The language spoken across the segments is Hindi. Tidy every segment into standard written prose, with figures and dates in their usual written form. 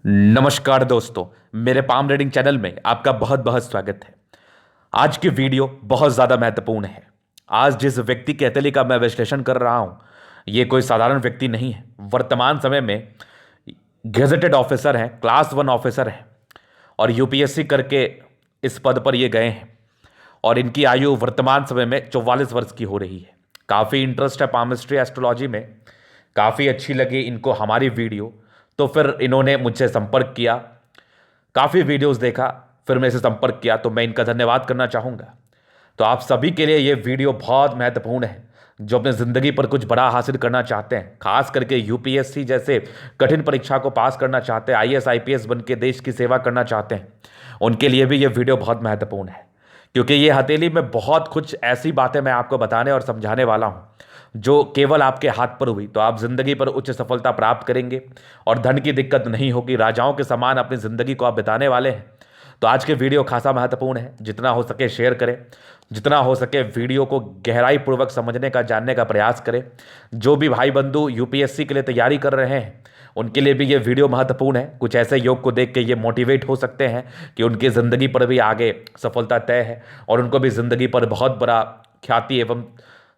नमस्कार दोस्तों, मेरे पाम रीडिंग चैनल में आपका बहुत बहुत स्वागत है। आज की वीडियो बहुत ज़्यादा महत्वपूर्ण है। आज जिस व्यक्ति के हथेली का मैं विश्लेषण कर रहा हूं, ये कोई साधारण व्यक्ति नहीं है। वर्तमान समय में गेजेटेड ऑफिसर हैं, क्लास 1 ऑफिसर हैं और यूपीएससी करके इस पद पर ये गए हैं और इनकी आयु वर्तमान समय में 44 वर्ष की हो रही है। काफ़ी इंटरेस्ट है पामिस्ट्री एस्ट्रोलॉजी में, काफ़ी अच्छी लगी इनको हमारी वीडियो, तो फिर इन्होंने मुझसे संपर्क किया। काफ़ी वीडियोस देखा, फिर मेरे से संपर्क किया, तो मैं इनका धन्यवाद करना चाहूँगा। तो आप सभी के लिए ये वीडियो बहुत महत्वपूर्ण है। जो अपने ज़िंदगी पर कुछ बड़ा हासिल करना चाहते हैं, खास करके यूपीएससी जैसे कठिन परीक्षा को पास करना चाहते हैं, आईएएस आईपीएस बन के देश की सेवा करना चाहते हैं, उनके लिए भी ये वीडियो बहुत महत्वपूर्ण है। क्योंकि ये हथेली में बहुत कुछ ऐसी बातें मैं आपको बताने और समझाने वाला हूँ जो केवल आपके हाथ पर हुई तो आप जिंदगी पर उच्च सफलता प्राप्त करेंगे और धन की दिक्कत नहीं होगी। राजाओं के समान अपनी जिंदगी को आप बिताने वाले हैं। तो आज के वीडियो खासा महत्वपूर्ण है। जितना हो सके शेयर करें, जितना हो सके वीडियो को गहराई पूर्वक समझने का, जानने का प्रयास करें। जो भी भाई बंधु यूपीएससी के लिए तैयारी कर रहे हैं, उनके लिए भी ये वीडियो महत्वपूर्ण है। कुछ ऐसे योग को देख के ये मोटिवेट हो सकते हैं कि उनकी ज़िंदगी पर भी आगे सफलता तय है और उनको भी ज़िंदगी पर बहुत बड़ा ख्याति एवं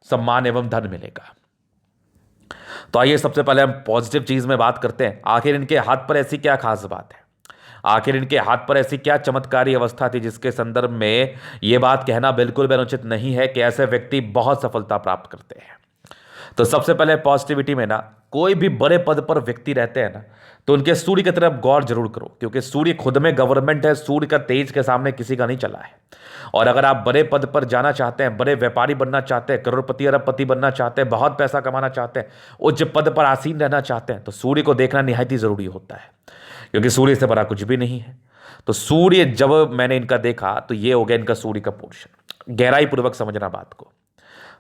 सम्मान एवं धन मिलेगा। तो आइए सबसे पहले हम पॉजिटिव चीज़ में बात करते हैं। आखिर इनके हाथ पर ऐसी क्या खास बात है, आखिर इनके हाथ पर ऐसी क्या चमत्कारी अवस्था थी जिसके संदर्भ में यह बात कहना बिल्कुल भी अनुचित नहीं है कि ऐसे व्यक्ति बहुत सफलता प्राप्त करते हैं। तो सबसे पहले पॉजिटिविटी में ना, कोई भी बड़े पद पर व्यक्ति रहते हैं ना, तो उनके सूर्य की तरफ गौर जरूर करो, क्योंकि सूर्य खुद में गवर्नमेंट है। सूर्य का तेज के सामने किसी का नहीं चला है। और अगर आप बड़े पद पर जाना चाहते हैं, बड़े व्यापारी बनना चाहते हैं, करोड़पति अरबपति बनना चाहते हैं, बहुत पैसा कमाना चाहते हैं, उच्च पद पर आसीन रहना चाहते हैं, तो सूर्य को देखना निहायत ही जरूरी होता है, क्योंकि सूर्य से बड़ा कुछ भी नहीं है। तो सूर्य जब मैंने इनका देखा तो ये हो गया इनका सूर्य का पोर्शन। गहराई पूर्वक समझना बात को।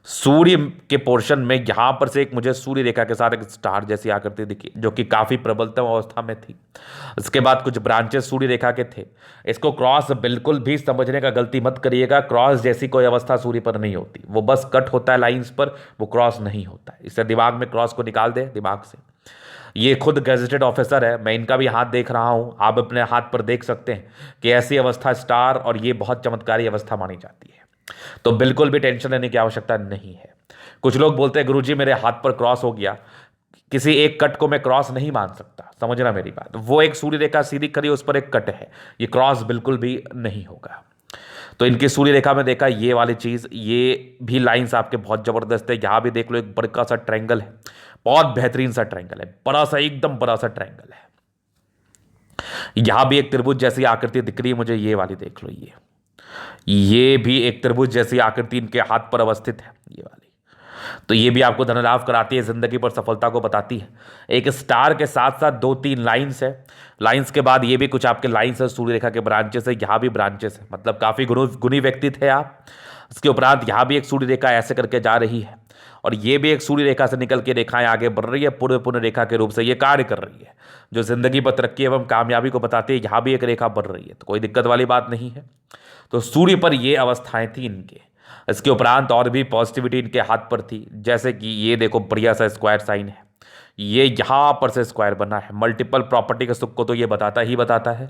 सूर्य के पोर्शन में यहां पर से एक मुझे सूर्य रेखा के साथ एक स्टार जैसी आकृति दिखी, जो कि काफी प्रबलतम अवस्था में थी। इसके बाद कुछ ब्रांचेस सूर्य रेखा के थे। इसको क्रॉस बिल्कुल भी समझने का गलती मत करिएगा। क्रॉस जैसी कोई अवस्था सूर्य पर नहीं होती, वो बस कट होता है लाइंस पर, वो क्रॉस नहीं होता है। इससे दिमाग में क्रॉस को निकाल दे दिमाग से। ये खुद गैजेटेड ऑफिसर है, मैं इनका भी हाथ देख रहा हूं, आप अपने हाथ पर देख सकते हैं कि ऐसी अवस्था स्टार, और ये बहुत चमत्कारी अवस्था मानी जाती है। तो बिल्कुल भी टेंशन लेने की आवश्यकता नहीं है। कुछ लोग बोलते हैं गुरुजी मेरे हाथ पर क्रॉस हो गया, किसी एक कट को मैं क्रॉस नहीं मान सकता। समझना मेरी बात, वो एक सूर्य रेखा सीधी करी, उस पर एक कट है, ये क्रॉस बिल्कुल भी नहीं होगा। तो इनकी सूर्य रेखा में देखा ये वाली चीज, ये भी लाइंस आपके बहुत जबरदस्त है। यहां भी देख लो, एक बड़का सा ट्रायंगल है, बहुत बेहतरीन सा ट्रायंगल है, बड़ा सा, एकदम बड़ा सा ट्रायंगल है। यहां भी एक त्रिभुज जैसी आकृति दिख रही है मुझे, ये वाली देख लो, ये भी एक त्रिभुज जैसी आकृति इनके हाथ पर अवस्थित है, ये वाली। तो ये भी आपको धन लाभ कराती है, जिंदगी पर सफलता को बताती है। एक स्टार के साथ साथ 2-3 लाइंस है। लाइंस के बाद ये भी कुछ आपके लाइंस है, सूर्य रेखा के ब्रांचेस है, यहाँ भी ब्रांचेस है, मतलब काफी गुणी व्यक्ति थे आप। इसके उपरांत यहाँ भी एक सूर्य रेखा ऐसे करके जा रही है, और ये भी एक सूर्य रेखा से निकल के रेखाएं आगे बढ़ रही है, पूर्व पुण्य रेखा के रूप से ये कार्य कर रही है, जो जिंदगी पर तरक्की एवं कामयाबी को बताती है। यहाँ भी एक रेखा बढ़ रही है, तो कोई दिक्कत वाली बात नहीं है। तो सूर्य पर ये अवस्थाएं थी इनके। इसके उपरांत और भी पॉजिटिविटी इनके हाथ पर थी, जैसे कि ये देखो बढ़िया सा स्क्वायर साइन है, ये यहां पर से स्क्वायर बना है। मल्टीपल प्रॉपर्टी के सुख को तो ये बताता ही बताता है।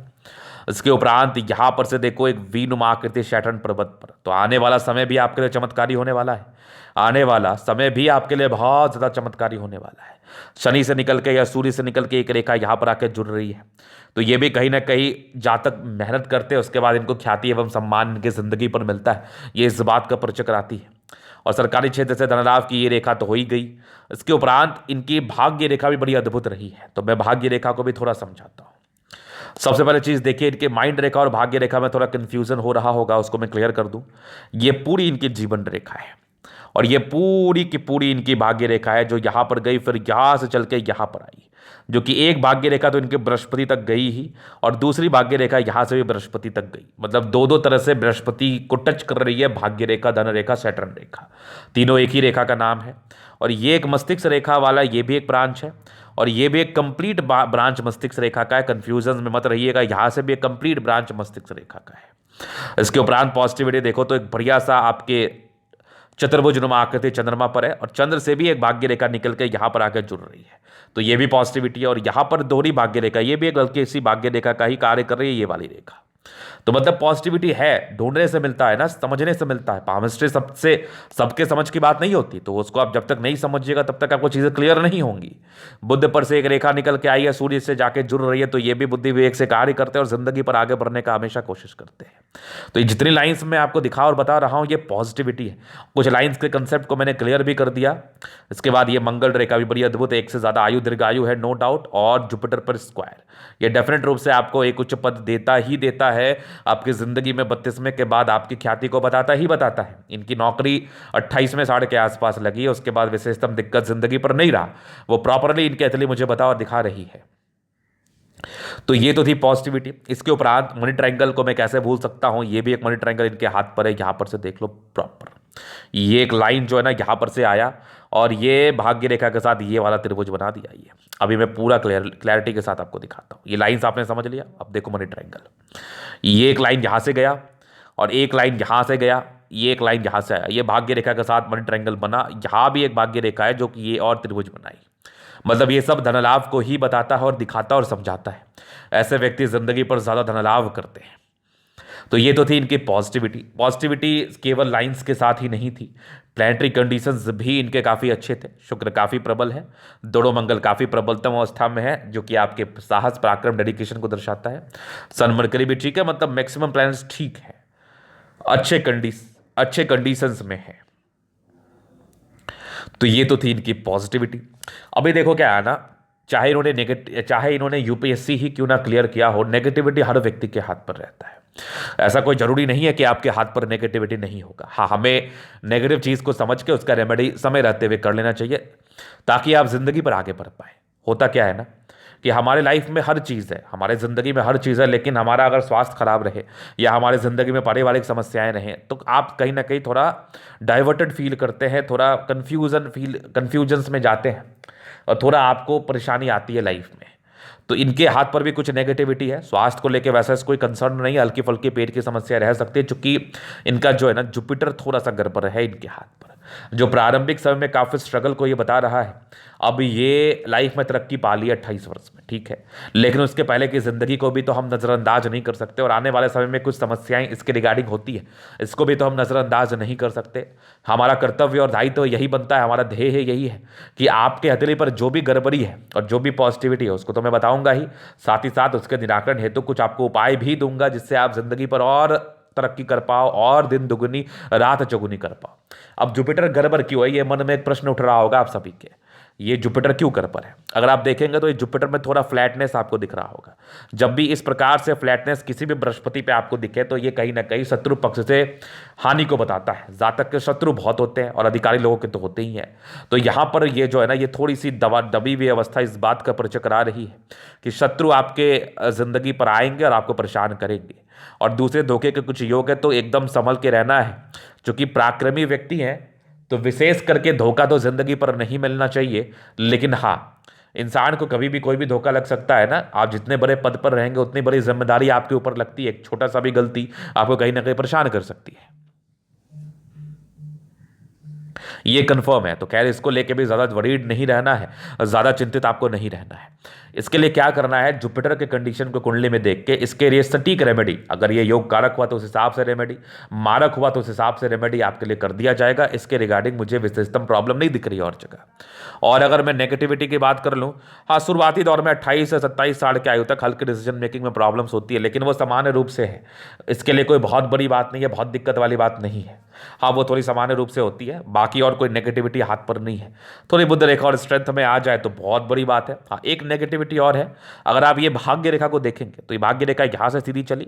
इसके उपरांत यहां पर से देखो एक वी नुमा आकृति सैटर्न पर्वत पर। तो आने वाला समय भी आपके लिए चमत्कारी होने वाला है। आने वाला समय भी आपके लिए बहुत ज्यादा चमत्कारी होने वाला है। शनि से निकल के या सूर्य से निकल के एक रेखा यहां पर आके जुड़ रही है। तो ये भी कहीं ना कहीं जातक मेहनत करते हैं, उसके बाद इनको ख्याति एवं सम्मान इनकी जिंदगी पर मिलता है, ये इस बात का परिचय कराती है। और सरकारी क्षेत्र से धनलाभ की ये रेखा तो हो ही गई। इसके उपरांत इनकी भाग्य रेखा भी बड़ी अद्भुत रही है, तो मैं भाग्य रेखा को भी थोड़ा समझाता हूँ। सबसे पहले चीज देखिए, इनके माइंड रेखा और भाग्य रेखा में थोड़ा कंफ्यूजन हो रहा होगा, उसको मैं क्लियर कर दूं। ये पूरी इनकी जीवन रेखा है, और ये पूरी की पूरी इनकी भाग्य रेखा है, जो यहां पर गई, फिर यहां से चल के यहां पर आई। जो कि एक भाग्य रेखा तो इनके बृहस्पति तक गई ही, और दूसरी भाग्य रेखा यहां से भी बृहस्पति तक गई। मतलब दो दो तरह से बृहस्पति को टच कर रही है, भाग्य रेखा, धन रेखा, सैटर्न रेखा, तीनों एक ही रेखा का नाम है। और ये एक मस्तिष्क रेखा वाला, ये भी एक ब्रांच है, और ये भी एक कंप्लीट ब्रांच मस्तिष्क रेखा का है। कंफ्यूजन में मत रहिएगा, यहां से भी एक कंप्लीट ब्रांच मस्तिष्क रेखा का है। इसके उपरांत पॉजिटिविटी देखो तो एक बढ़िया सा आपके चतुर्भुज नुमा आकृति चंद्रमा पर है और चंद्र से भी एक भाग्य रेखा निकल के यहां पर आकर जुड़ रही है, तो ये भी पॉजिटिविटी है। और यहां पर दोहरी भाग्य रेखा, ये भी एक हल्की सी भाग्य रेखा का ही कार्य कर रही है ये वाली रेखा। तो मतलब पॉजिटिविटी है, ढूंढने से मिलता है ना, समझने से मिलता है। पामिस्ट्री सबसे सबके समझ की बात नहीं होती, तो उसको आप जब तक नहीं समझिएगा तब तक आपको चीजें क्लियर नहीं होंगी। बुद्ध पर से एक रेखा निकल के आई है, सूर्य से जाके जुड़ रही है, तो ये भी बुद्धि विवेक से कार्य करते हैं और जिंदगी पर आगे बढ़ने का हमेशा कोशिश करते हैं। तो ये जितनी लाइंस मैं आपको दिखा और बता रहा हूं ये पॉजिटिविटी है। कुछ लाइंस के कंसेप्ट को मैंने क्लियर भी कर दिया। इसके बाद ये मंगल रेखा भी बड़ी अद्भुत, एक से ज्यादा आयु दीर्घायु है नो डाउट, और जुपिटर पर स्क्वायर, ये डेफिनेट रूप से आपको एक उच्च पद देता ही देता है। आपकी जिंदगी में 32वें के बाद आपकी ख्याति को बताता ही बताता है। इनकी नौकरी 28वें साढ़े के आसपास लगी है, उसके बाद विशेषतम दिक्कत जिंदगी पर नहीं रहा, वो प्रॉपरली इनकी अतली मुझे बता और दिखा रही है। तो ये तो थी पॉजिटिविटी। इसके उपरांत मनी ट्रायंगल को मैं कैसे भूल सकता हूं, ये भी एक मनी ट्रायंगल इनके हाथ पर है, यहां पर से देख लो प्रॉपर, ये एक लाइन जो है ना यहां पर से आया और ये भाग्य रेखा के साथ ये वाला त्रिभुज बना दिया। ये अभी मैं पूरा क्लैरिटी के साथ आपको दिखाता हूं। ये लाइंस आपने समझ लिया। अब देखो मनी ट्रायंगल, ये एक लाइन यहां से गया और एक लाइन यहां से गया, ये एक लाइन यहां से आया, ये भाग्य रेखा के साथ मनी ट्रायंगल बना। यहां भी एक भाग्य रेखा है जो कि ये और त्रिभुज बनाई। मतलब ये सब धनलाभ को ही बताता है और दिखाता और समझाता है। ऐसे व्यक्ति जिंदगी पर ज्यादा धनलाभ करते हैं। तो ये तो थी इनकी पॉजिटिविटी। पॉजिटिविटी केवल लाइंस के साथ ही नहीं थी, प्लैनेटरी कंडीशंस भी इनके काफ़ी अच्छे थे। शुक्र काफ़ी प्रबल है, दोनों मंगल काफ़ी प्रबलतम अवस्था में है, जो कि आपके साहस पराक्रम डेडिकेशन को दर्शाता है। सन मरकरी भी ठीक है, मतलब मैक्सिमम प्लैनेट्स ठीक है, अच्छे कंडीशंस में है। तो ये तो थी इनकी पॉजिटिविटी। अभी देखो क्या है ना, चाहे इन्होंने यूपीएससी ही क्यों ना क्लियर किया हो, नेगेटिविटी हर व्यक्ति के हाथ पर रहता है। ऐसा कोई जरूरी नहीं है कि आपके हाथ पर नेगेटिविटी नहीं होगा। हाँ, हमें नेगेटिव चीज को समझ के उसका रेमेडी समय रहते हुए कर लेना चाहिए, ताकि आप जिंदगी पर आगे बढ़ पाए। होता क्या है ना कि हमारे लाइफ में हर चीज़ है, हमारे ज़िंदगी में हर चीज़ है, लेकिन हमारा अगर स्वास्थ्य खराब रहे या हमारे ज़िंदगी में पारिवारिक समस्याएं रहें, तो आप कहीं ना कहीं थोड़ा डाइवर्टेड फील करते हैं, थोड़ा कन्फ्यूजन्स में जाते हैं और थोड़ा आपको परेशानी आती है लाइफ में। तो इनके हाथ पर भी कुछ नेगेटिविटी है। स्वास्थ्य को लेकर वैसा कोई कंसर्न नहीं है, हल्की फुल्की पेट की समस्या रह सकती है, चूंकि इनका जो है ना जुपिटर थोड़ा सा गड़बड़ है इनके हाथ पर, जो प्रारंभिक समय में काफ़ी स्ट्रगल को ये बता रहा है। अब ये लाइफ में तरक्की पा ली है 28 वर्ष में, ठीक है, लेकिन उसके पहले की ज़िंदगी को भी तो हम नज़रअंदाज नहीं कर सकते, और आने वाले समय में कुछ समस्याएं इसके रिगार्डिंग होती है, इसको भी तो हम नज़रअंदाज नहीं कर सकते। हमारा कर्तव्य और दायित्व यही बनता है, हमारा ध्येय है यही है कि आपके हथेली पर जो भी गड़बड़ी है और जो भी पॉजिटिविटी है उसको तो मैं बताऊंगा ही, साथ ही साथ उसके निराकरण हेतु कुछ आपको उपाय भी दूंगा, जिससे आप जिंदगी पर और तरक्की कर पाओ और दिन दुगुनी रात चौगुनी कर पाओ। अब जुपिटर गड़बड़ क्यों है, ये मन में एक प्रश्न उठ रहा होगा आप सभी के, ये जुपिटर क्यों गड़बड़ है। अगर आप देखेंगे तो ये जुपिटर में थोड़ा फ्लैटनेस आपको दिख रहा होगा। जब भी इस प्रकार से फ्लैटनेस किसी भी बृहस्पति पे आपको दिखे तो ये कहीं ना कहीं शत्रु पक्ष से हानि को बताता है। जातक के शत्रु बहुत होते हैं और अधिकारी लोगों के तो होते ही हैं। तो यहाँ पर ये जो है ना, ये थोड़ी सी दबी हुई अवस्था इस बात का परिचय करा रही है कि शत्रु आपके जिंदगी पर आएंगे और आपको परेशान करेंगे, और दूसरे धोखे के कुछ योग है, तो एकदम संभल के रहना है। क्योंकि पराक्रमी व्यक्ति हैं तो विशेष करके धोखा तो जिंदगी पर नहीं मिलना चाहिए, लेकिन हाँ, इंसान को कभी भी कोई भी धोखा लग सकता है ना। आप जितने बड़े पद पर रहेंगे उतनी बड़ी जिम्मेदारी आपके ऊपर लगती है। एक छोटा सा भी गलती आपको कहीं ना कहीं परेशान कर सकती है, ये कंफर्म है। तो खैर, इसको लेके भी ज़्यादा वरीड नहीं रहना है, ज़्यादा चिंतित आपको नहीं रहना है। इसके लिए क्या करना है, जुपिटर के कंडीशन को कुंडली में देख के इसके लिए सटीक रेमेडी, अगर ये योग कारक हुआ तो उस हिसाब से रेमेडी, मारक हुआ तो उस हिसाब से रेमेडी आपके लिए कर दिया जाएगा। इसके रिगार्डिंग मुझे विशेषतम प्रॉब्लम नहीं दिख रही और जगह। और अगर मैं नेगेटिविटी की बात कर लूँ, हाँ, शुरुआती दौर में 28 से 27 साल की आयु तक हल्की डिसीजन मेकिंग में प्रॉब्लम्स होती है, लेकिन वो सामान्य रूप से है। इसके लिए कोई बहुत बड़ी बात नहीं है, बहुत दिक्कत वाली बात नहीं है। हाँ, वो थोड़ी सामान्य रूप से होती है, बाकी और कोई नेगेटिविटी हाथ पर नहीं है। थोड़ी बुद्ध रेखा और स्ट्रेंथ में आ जाए तो बहुत बड़ी बात है। हाँ, एक नेगेटिविटी और है, अगर आप ये भाग्य रेखा को देखेंगे तो ये भाग्य रेखा यहाँ से सीधी चली,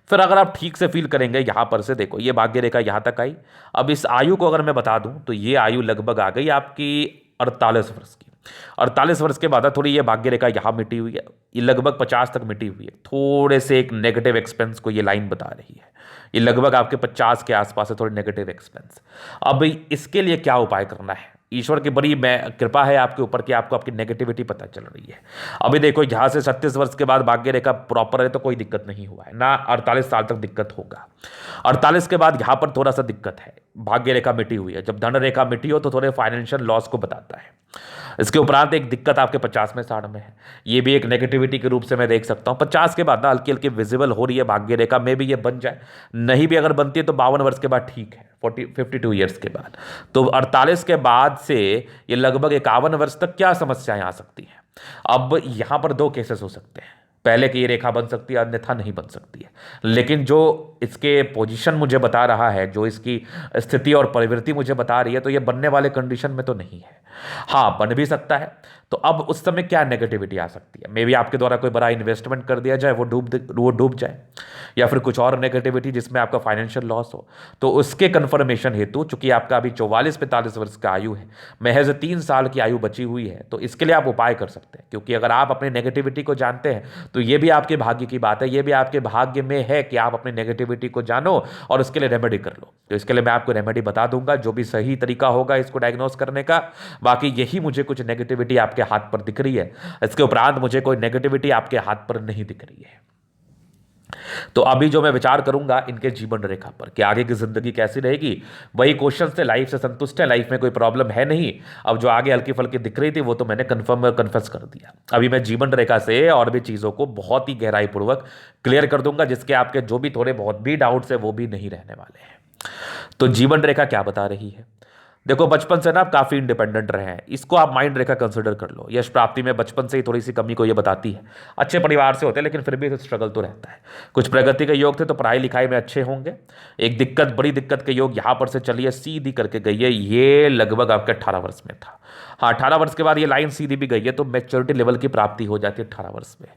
फिर अगर आप ठीक से फील करेंगे यहाँ पर से, देखो ये भाग्य रेखा यहाँ तक आई। अब इस आयु को अगर मैं बता दूं तो ये आयु लगभग आ गई आपकी 48 वर्ष की। 48 वर्ष के बाद थोड़ी ये भाग्य रेखा यहाँ मिटी हुई है, ये लगभग 50 तक मिटी हुई है। थोड़े से एक नेगेटिव एक्सपेंस को ये लाइन बता रही है, ये लगभग आपके 50 के आसपास है, थोड़े नेगेटिव एक्सपेंस। अब इसके लिए क्या उपाय करना है, ईश्वर की बड़ी मैं कृपा है आपके ऊपर कि आपको आपकी नेगेटिविटी पता चल रही है। अभी देखो यहाँ से 36 वर्ष के बाद भाग्य रेखा प्रॉपर है तो कोई दिक्कत नहीं हुआ है ना, 48 साल तक दिक्कत होगा। 48 के बाद यहाँ पर थोड़ा सा दिक्कत है, भाग्य रेखा मिटी हुई है। जब धन रेखा मिटी हो तो थोड़े फाइनेंशियल लॉस को बताता है। इसके उपरांत एक दिक्कत आपके 50वें साल में है, ये भी एक नेगेटिविटी के रूप से मैं देख सकता हूँ। 50 के बाद ना हल्की हल्की विजिबल हो रही है भाग्य रेखा में भी, ये बन जाए, नहीं भी अगर बनती है तो 52 वर्ष के बाद ठीक है, 52 ईयर्स के बाद। तो 48 के बाद से ये लगभग 51 वर्ष तक क्या समस्याएं आ सकती हैं। अब यहां पर दो केसेस हो सकते हैं, पहले की ये रेखा बन सकती है, अन्यथा नहीं बन सकती है। लेकिन जो इसके पोजीशन मुझे बता रहा है, जो इसकी स्थिति और प्रवृत्ति मुझे बता रही है, तो ये बनने वाले कंडीशन में तो नहीं है। हाँ, बन भी सकता है। तो अब उस समय क्या नेगेटिविटी आ सकती है, मे बी आपके द्वारा कोई बड़ा इन्वेस्टमेंट कर दिया जाए, वो डूब जाए, या फिर कुछ और नेगेटिविटी जिसमें आपका फाइनेंशियल लॉस हो। तो उसके कंफर्मेशन हेतु, चूंकि आपका अभी 44-45 वर्ष का आयु है, महज 3 साल की आयु बची हुई है, तो इसके लिए आप उपाय कर सकते हैं। क्योंकि अगर आप अपनी नेगेटिविटी को जानते हैं तो ये भी आपके भाग्य की बात है, ये भी आपके भाग्य में है कि आप अपनी नेगेटिविटी को जानो और उसके लिए रेमेडी कर लो। तो इसके लिए मैं आपको रेमेडी बता दूंगा, जो भी सही तरीका होगा इसको डायग्नोस करने का। बाकी यही मुझे कुछ नेगेटिविटी आपके हाथ पर दिख रही है, इसके उपरांत मुझे कोई नेगेटिविटी आपके हाथ पर नहीं दिख रही है। तो अभी जो मैं विचार करूंगा इनके जीवन रेखा पर कि आगे की जिंदगी कैसी रहेगी, वही क्वेश्चन से लाइफ से संतुष्ट है, लाइफ में कोई प्रॉब्लम है नहीं। अब जो आगे हल्की फल्की दिख रही थी वो तो मैंने कन्फेस कर दिया। अभी मैं जीवन रेखा से और भी चीज़ों को बहुत ही गहराई पूर्वक क्लियर कर दूंगा, जिसके आपके जो भी थोड़े बहुत भी डाउट्स है वो भी नहीं रहने वाले हैं। तो जीवन रेखा क्या बता रही है, देखो बचपन से ना आप काफ़ी इंडिपेंडेंट रहे हैं, इसको आप माइंड रेखा कंसिडर कर लो। यश प्राप्ति में बचपन से ही थोड़ी सी कमी को ये बताती है। अच्छे परिवार से होते हैं लेकिन फिर भी स्ट्रगल तो रहता है। कुछ प्रगति के योग थे तो पढ़ाई लिखाई में अच्छे होंगे। एक दिक्कत, बड़ी दिक्कत के योग यहाँ पर से चलिए सीधी करके गई है, ये लगभग आपके 18 वर्ष में था। हाँ, 18 वर्ष के बाद ये लाइन सीधी भी गई है तो मैच्योरिटी लेवल की प्राप्ति हो जाती है 18 वर्ष में।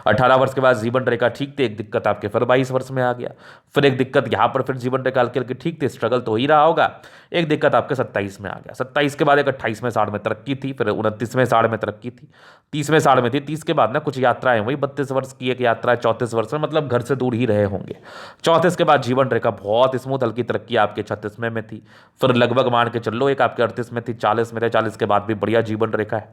18 वर्ष के बाद जीवन रेखा ठीक थी, एक दिक्कत आपके फिर 22 वर्ष में आ गया, फिर एक दिक्कत यहाँ पर फिर जीवन रेखा हल्की हल्की ठीक थी, स्ट्रगल तो हो ही रहा होगा। एक दिक्कत आपके 27 में आ गया, 27 के बाद एक 28वें साल में तरक्की थी, फिर 29वें साल में तरक्की थी, 30वें साल में थी। 30 के बाद ना कुछ यात्राएं हुई, 32 वर्ष की एक यात्रा, 34 वर्ष में मतलब घर से दूर ही रहे होंगे। 34 के बाद जीवन रेखा बहुत स्मूथ, हल्की तरक्की आपके 36वें में थी, फिर लगभग मान के चलो एक आपके 38 में थी, 40 में थे, 40 के बाद भी बढ़िया जीवन रेखा है।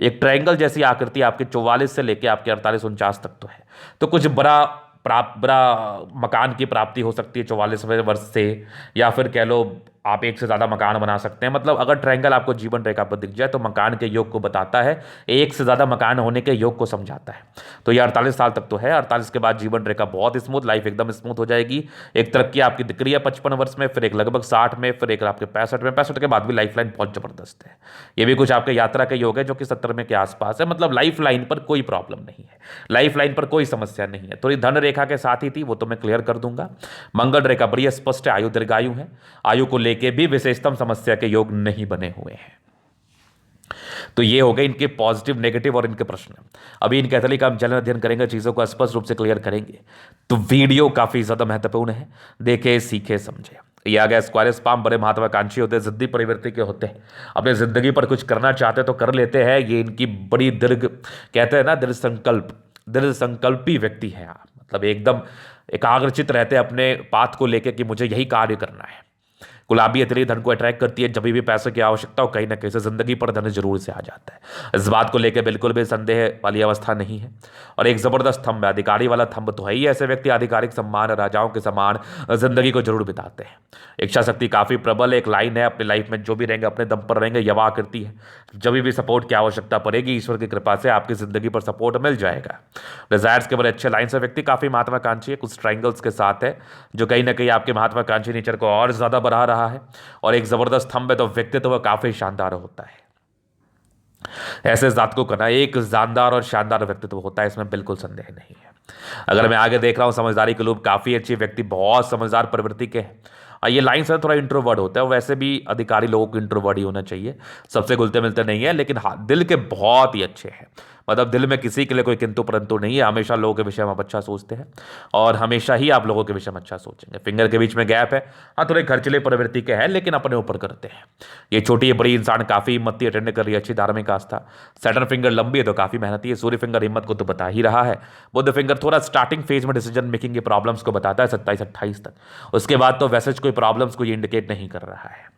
एक ट्रायंगल जैसी आकृति आपके 44 से लेके आपके 48-49 तक तो है। तो कुछ बड़ा मकान की प्राप्ति हो सकती है 44वें वर्ष से, या फिर कह लो आप एक से ज़्यादा मकान बना सकते हैं। मतलब अगर ट्रायंगल आपको जीवन रेखा पर दिख जाए तो मकान के योग को बताता है, एक से ज़्यादा मकान होने के योग को समझाता है। तो ये 48 साल तक तो है। 48 के बाद जीवन रेखा बहुत स्मूथ, लाइफ एकदम स्मूथ हो जाएगी। एक तरक्की आपकी दिख रही है 55 वर्ष में, फिर एक लगभग 60 में, फिर एक आपके 65 में। 65 के बाद भी लाइफ लाइन बहुत ज़बरदस्त है। ये भी कुछ आपके यात्रा के योग है जो कि 70 में के आसपास है। मतलब लाइफ लाइन पर कोई प्रॉब्लम नहीं है, लाइफ लाइन पर कोई समस्या नहीं है। थोड़ी धन रेखा के साथ ही थी, वो तो मैं क्लियर कर दूंगा। मंगल रेखा बड़ी स्पष्ट है, आयु दीर्घायु है, आयु को लेके भी विशेषतम समस्या के योग नहीं बने हुए हैं। तो ये हो गए इनके पॉजिटिव नेगेटिव और इनके प्रश्न। अभी इनके कैथोलिक का हम जलन अध्ययन करेंगे, चीज़ों को स्पष्ट रूप से क्लियर करेंगे। तो वीडियो काफ़ी ज़्यादा महत्वपूर्ण है, देखे सीखे समझे। ये आ गया स्क्वायर स्पाम, बड़े महत्वाकांक्षी होते हैं, जिद्दी प्रवृत्ति के होते हैं, अपनी जिंदगी पर कुछ करना चाहते तो कर लेते हैं। ये इनकी बड़ी दीर्घ, कहते हैं ना, दृढ़ संकल्पी व्यक्ति हैं आप। मतलब एकदम एकाग्रचित रहते हैं अपने पाथ को लेकर कि मुझे यही कार्य करना है। गुलाबी अतिरिक्त धन को अट्रैक्ट करती है, जब भी पैसे की आवश्यकता हो कहीं ना कहीं से जिंदगी पर धन जरूर से आ जाता है। इस बात को लेकर बिल्कुल भी संदेह वाली अवस्था नहीं है। और एक जबरदस्त थंब है, अधिकारी वाला थंब तो है ही। ऐसे व्यक्ति आधिकारिक सम्मान, राजाओं के समान जिंदगी को जरूर बिताते हैं। इच्छा शक्ति काफी प्रबल है। एक लाइन है, अपनी लाइफ में जो भी रहेंगे अपने दम पर रहेंगे, यवा करती है। जब भी सपोर्ट की आवश्यकता पड़ेगी, ईश्वर की कृपा से आपकी जिंदगी पर सपोर्ट मिल जाएगा। डिजायर्स के बड़े अच्छे लाइन से व्यक्ति काफी महत्वाकांक्षी है, कुछ ट्रायंगल्स के साथ है जो कहीं ना कहीं आपके महत्वाकांक्षी नेचर को और ज्यादा बढ़ा रहा है। और एक जबरदस्त थंब है, तो व्यक्तित्व काफी शानदार होता है। ऐसे जात को करना एक शानदार और शानदार व्यक्तित्व होता है, इसमें बिल्कुल संदेह नहीं है। अगर मैं आगे देख रहा हूं, समझदारी के लोग काफी अच्छे व्यक्ति, बहुत समझदार प्रवृत्ति के हैं। ये लाइन से थोड़ा इंट्रोवर्ट होता है, वैसे भी अधिकारी लोगों को इंट्रोवर्ट ही होना चाहिए, सबसे घुलते मिलते नहीं है। लेकिन हाँ, दिल के बहुत ही अच्छे हैं, मतलब दिल में किसी के लिए कोई किंतु परंतु नहीं है, हमेशा लोगों के विषय में आप अच्छा सोचते हैं और हमेशा ही आप लोगों के विषय में अच्छा सोचेंगे। फिंगर के बीच में गैप है, हाँ थोड़े खर्चीले प्रवृत्ति के हैं, लेकिन अपने ऊपर करते हैं। ये छोटी है बड़ी इंसान काफी हिम्मती अटेंड कर रही है, अच्छी धार्मिक आस्था। सैटर्न फिंगर लंबी है तो काफी मेहनती है। सूर्य फिंगर हिम्मत को तो बता ही रहा है। बुध फिंगर थोड़ा स्टार्टिंग फेज में डिसीजन मेकिंग की प्रॉब्लम्स को बताता है 27-28 तक। उसके बाद तो वैसे कोई प्रॉब्लम्स को ये इंडिकेट नहीं कर रहा है।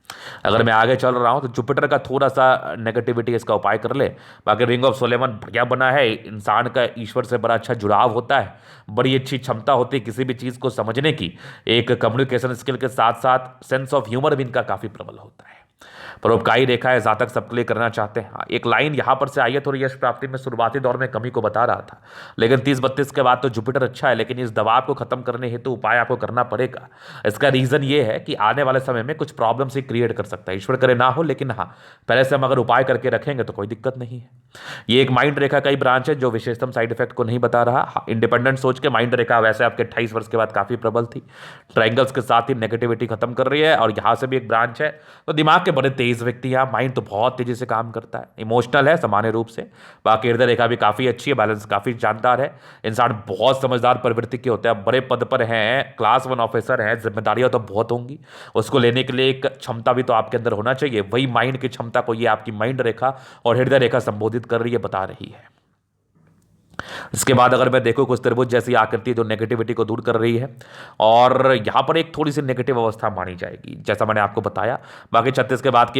अगर मैं आगे चल रहा हूं तो जुपिटर का थोड़ा सा नेगेटिविटी इसका उपाय कर ले। बाकी रिंग ऑफ सोलेमन बढ़िया बना है। इंसान का ईश्वर से बड़ा अच्छा जुड़ाव होता है, बड़ी अच्छी क्षमता होती है किसी भी चीज को समझने की। एक कम्युनिकेशन स्किल के साथ साथ सेंस ऑफ ह्यूमर भी इनका काफी प्रबल होता है। परोपकारी रेखा है, जातक सबके लिए करना चाहते हैं। हाँ, एक लाइन यहां पर से आई है, थोड़ी यश प्राप्ति में शुरुआती दौर में कमी को बता रहा था, लेकिन 30-32 के बाद तो जुपिटर अच्छा है। लेकिन इस दबाव को खत्म करने हेतु उपाय आपको करना पड़ेगा। इसका रीजन ये है कि आने वाले समय में कुछ प्रॉब्लम से क्रिएट कर सकता है, ईश्वर करे ना हो, लेकिन हाँ पहले से हम अगर उपाय करके रखेंगे तो कोई दिक्कत नहीं है। ये एक माइंड रेखा का ही ब्रांच है जो विशेषतम साइड इफेक्ट को नहीं बता रहा। इंडिपेंडेंट सोच के माइंड रेखा वैसे आपके 28 वर्ष के बाद काफी प्रबल थी। ट्रायंगल्स के साथ ही नेगेटिविटी खत्म कर रही है और यहां से भी एक ब्रांच है। तो दिमाग के बड़े तेज व्यक्ति हैं, माइंड तो बहुत तेजी से काम करता है। इमोशनल है सामान्य रूप से। बाकी हृदय रेखा भी काफी अच्छी है, बैलेंस काफी जानदार है। इंसान बहुत समझदार प्रवृत्ति के होते हैं, बड़े पद पर हैं, क्लास 1 ऑफिसर हैं, जिम्मेदारियां तो बहुत होंगी। उसको लेने के लिए एक क्षमता भी तो आपके अंदर होना चाहिए। वही माइंड की क्षमता को ये आपकी माइंड रेखा और हृदय रेखा संबोधित कर रही है, बता रही है। इसके बाद अगर मैं देखूं कुछ त्रिभुज जैसी आकृति जो नेगेटिविटी को दूर कर रही है, और यहां पर एक थोड़ी सी नेगेटिव अवस्था मानी जाएगी जैसा मैंने आपको बताया। बाकी 36 के बाद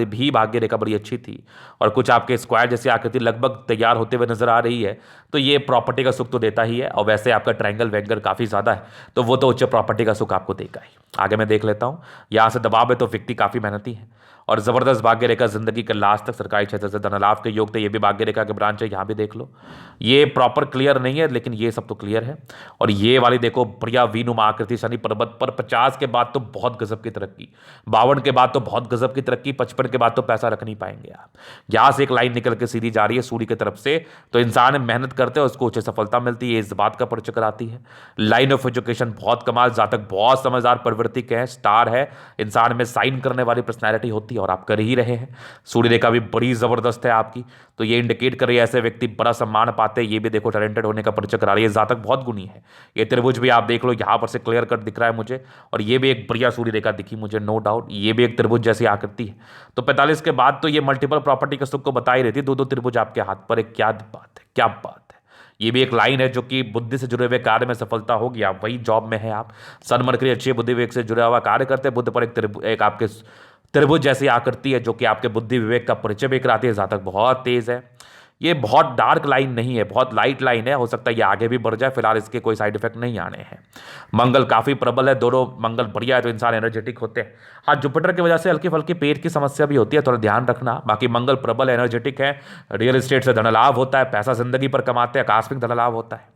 भी भाग्य रेखा बड़ी अच्छी थी और कुछ आपके स्क्वायर जैसी आकृति लगभग तैयार होते हुए नजर आ रही है। तो ये प्रॉपर्टी का सुख तो देता ही है, और वैसे आपका ट्रायंगल वेंगल काफी ज्यादा है तो वो तो उच्च प्रॉपर्टी का सुख आपको देगा ही। आगे मैं देख लेता हूं, यहां से दबाव है तो व्यक्ति काफी मेहनती है और जबरदस्त भाग्य रेखा जिंदगी के लास्ट तक सरकारी क्षेत्र से धन लाभ के योग थे। ये भी भाग्य रेखा के ब्रांच है, यहां भी देख लो। ये प्रॉपर क्लियर नहीं है लेकिन ये सब तो क्लियर है। और ये वाली देखो बढ़िया वीनुमा आकृति शनि पर्वत पर। 50 के बाद तो बहुत गजब की तरक्की, 52 के बाद तो बहुत गजब की तरक्की, 55 के बाद तो पैसा रख नहीं पाएंगे आप। यहां से एक लाइन निकल के सीधी जा रही है सूर्य की तरफ से, तो इंसान मेहनत करते हैं उसको उच्च सफलता मिलती है, इस बात का परिचय कराती है। लाइन ऑफ एजुकेशन बहुत कमाल, जातक बहुत समझदार प्रवृत्ति के हैं, स्टार है, इंसान में साइन करने वाली पर्सनैलिटी होती है और आप कर ही रहे हैं। सूर्य रेखा भी बड़ी जबरदस्त है आपकी, तो ये इंडिकेट कर रही है ऐसे व्यक्ति बड़ा सम्मान पाते हैं। ये भी देखो टैलेंटेड होने का परिचय करा रही है, जातक बहुत गुणी है। ये त्रिभुज भी आप देख लो, यहां पर से क्लियर कट दिख रहा है मुझे, और ये भी एक बढ़िया सूर्य रेखा दिखी मुझे, नो डाउट। ये भी एक त्रिभुज जैसी आकृति है। तो 45 के बाद तो ये मल्टीपल प्रॉपर्टी के सुख को बता ही रहती है। दो त्रिभुज आपके हाथ पर है, क्या बात है, क्या बात है। ये भी एक लाइन है जो कि बुद्धि से जुड़े हुए कार्य में सफलता होगी। आप वही जॉब में है, आप सन मरकरी अच्छी बुद्धि विवेक से जुड़ा हुआ कार्य करते हैं। बुद्ध पर एक आपके त्रिभुज जैसी आकृति है जो कि आपके बुद्धि विवेक का परिचय भी कराती है। जातक बहुत तेज है। ये बहुत डार्क लाइन नहीं है, बहुत लाइट लाइन है, हो सकता है ये आगे भी बढ़ जाए। फिलहाल इसके कोई साइड इफेक्ट नहीं आने हैं। मंगल काफी प्रबल है, दोनों मंगल बढ़िया है तो इंसान एनर्जेटिक होते हैं। हाँ, जुपिटर की वजह से हल्की फल्की पेट की समस्या भी होती है, थोड़ा ध्यान रखना। बाकी मंगल प्रबल एनर्जेटिक है, रियल एस्टेट से धन लाभ होता है, पैसा जिंदगी पर कमाते हैं, आकस्मिक धन लाभ होता है।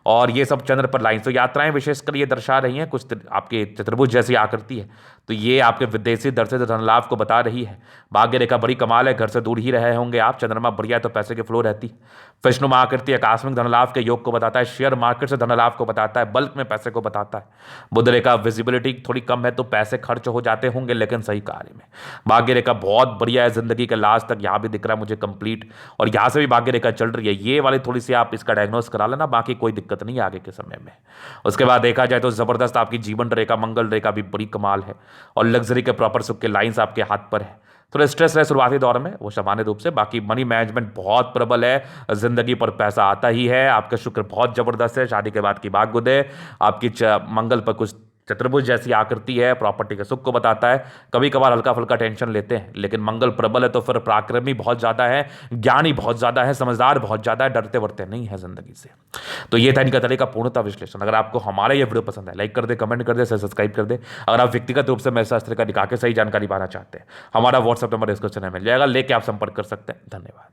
और ये सब चंद्र पर लाइन, तो यात्राएं विशेषकर ये दर्शा रही हैं कुछ आपके चतुर्भुज जैसी आकृति है, तो ये आपके विदेशी दर से धन लाभ को बता रही है। भाग्य रेखा बड़ी कमाल है, घर से दूर ही रहे होंगे आप, चंद्रमा बढ़िया है तो पैसे की फ्लो रहती है। विष्णुमा आकृति आकस्मिक धन लाभ के योग को बताता है, शेयर मार्केट से धन लाभ को बताता है, बल्क में पैसे को बताता है। बुध रेखा विजिबिलिटी थोड़ी कम है तो पैसे खर्च हो जाते होंगे लेकिन सही कार्य में। भाग्य रेखा बहुत बढ़िया है, जिंदगी के लास्ट तक यहाँ भी दिख रहा है मुझे कंप्लीट, और यहाँ से भी भाग्य रेखा चल रही है। ये वाली थोड़ी सी आप इसका डायग्नोस करा लेना, बाकी कोई दिक्कत नहीं है आगे के समय में। उसके बाद देखा जाए तो जबरदस्त आपकी जीवन रेखा मंगल रेखा भी बड़ी कमाल है, और लग्जरी के प्रॉपर सुख के लाइंस आपके हाथ पर है। थोड़ा स्ट्रेस है शुरुआती दौर में, वो सामान्य रूप से। बाकी मनी मैनेजमेंट बहुत प्रबल है, जिंदगी पर पैसा आता ही है। आपका शुक्र बहुत जबरदस्त है, शादी के बाद की भाग्य उदय। आपकी मंगल पर कुछ चतुर्भुज जैसी आकृति है, प्रॉपर्टी के सुख को बताता है। कभी कभार हल्का फुल्का टेंशन लेते हैं, लेकिन मंगल प्रबल है तो फिर पराक्रमी बहुत ज्यादा है, ज्ञानी बहुत ज्यादा है, समझदार बहुत ज्यादा है, डरते वरते नहीं है जिंदगी से। तो ये था इनका तरीका पूर्णता विश्लेषण। अगर आपको हमारा ये वीडियो पसंद है, लाइक कर दे, कमेंट कर दे, सब्सक्राइब कर दे। अगर आप व्यक्तिगत रूप से मेरे शास्त्र का दिखा के सही जानकारी पाना चाहते हैं, हमारा व्हाट्सएप नंबर डिस्क्रिप्शन में मिल जाएगा, लेके आप संपर्क कर सकते हैं। धन्यवाद।